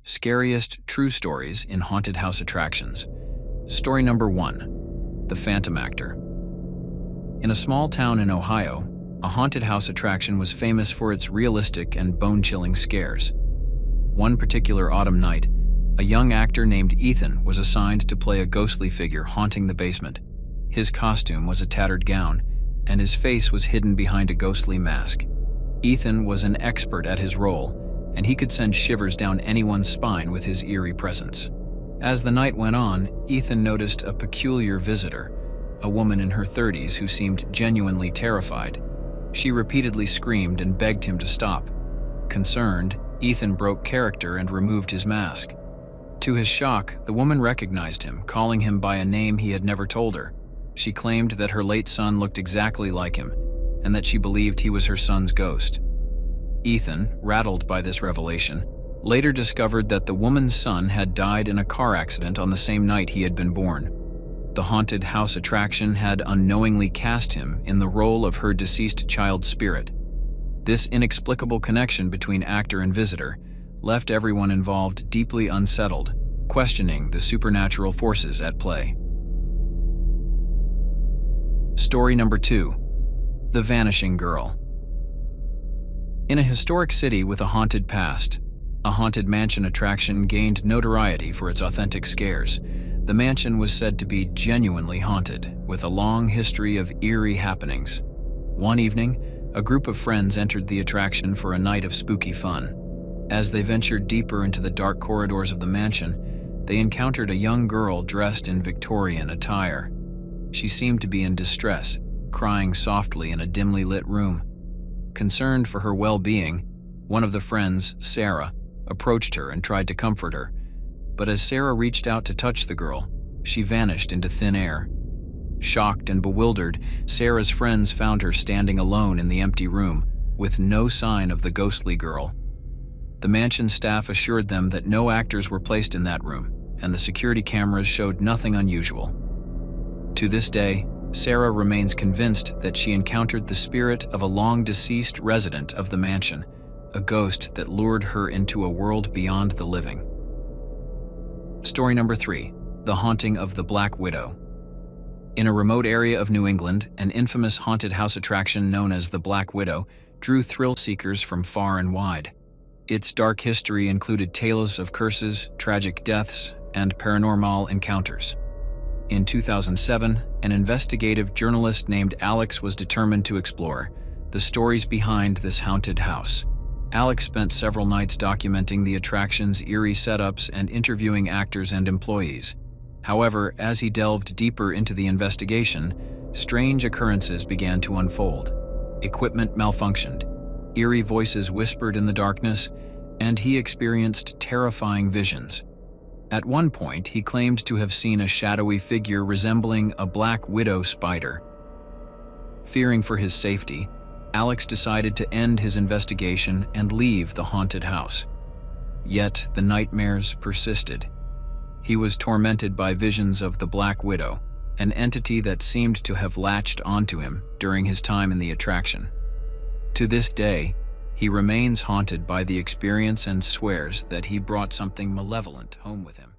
Scariest true stories in haunted house attractions. Story number 1. The Phantom Actor. In a small town in Ohio, a haunted house attraction was famous for its realistic and bone-chilling scares. One particular autumn night, a young actor named Ethan was assigned to play a ghostly figure haunting the basement. His costume was a tattered gown, and his face was hidden behind a ghostly mask. Ethan was an expert at his role, and he could send shivers down anyone's spine with his eerie presence. As the night went on, Ethan noticed a peculiar visitor, a woman in her 30s who seemed genuinely terrified. She repeatedly screamed and begged him to stop. Concerned, Ethan broke character and removed his mask. To his shock, the woman recognized him, calling him by a name he had never told her. She claimed that her late son looked exactly like him, and that she believed he was her son's ghost. Ethan, rattled by this revelation, later discovered that the woman's son had died in a car accident on the same night he had been born. The haunted house attraction had unknowingly cast him in the role of her deceased child's spirit. This inexplicable connection between actor and visitor left everyone involved deeply unsettled, questioning the supernatural forces at play. Story number 2. The Vanishing Girl. In a historic city with a haunted past, a haunted mansion attraction gained notoriety for its authentic scares. The mansion was said to be genuinely haunted, with a long history of eerie happenings. One evening, a group of friends entered the attraction for a night of spooky fun. As they ventured deeper into the dark corridors of the mansion, they encountered a young girl dressed in Victorian attire. She seemed to be in distress, crying softly in a dimly lit room. Concerned for her well-being, one of the friends, Sarah, approached her and tried to comfort her. But as Sarah reached out to touch the girl, she vanished into thin air. Shocked and bewildered, Sarah's friends found her standing alone in the empty room, with no sign of the ghostly girl. The mansion staff assured them that no actors were placed in that room, and the security cameras showed nothing unusual. To this day, Sarah remains convinced that she encountered the spirit of a long-deceased resident of the mansion, a ghost that lured her into a world beyond the living. Story number 3. The Haunting of the Black Widow. In a remote area of New England, an infamous haunted house attraction known as the Black Widow drew thrill-seekers from far and wide. Its dark history included tales of curses, tragic deaths, and paranormal encounters. In 2007, an investigative journalist named Alex was determined to explore the stories behind this haunted house. Alex spent several nights documenting the attraction's eerie setups and interviewing actors and employees. However, as he delved deeper into the investigation, strange occurrences began to unfold. Equipment malfunctioned, eerie voices whispered in the darkness, and he experienced terrifying visions. At one point, he claimed to have seen a shadowy figure resembling a black widow spider. Fearing for his safety, Alex decided to end his investigation and leave the haunted house. Yet the nightmares persisted. He was tormented by visions of the Black Widow, an entity that seemed to have latched onto him during his time in the attraction. To this day, he remains haunted by the experience and swears that he brought something malevolent home with him.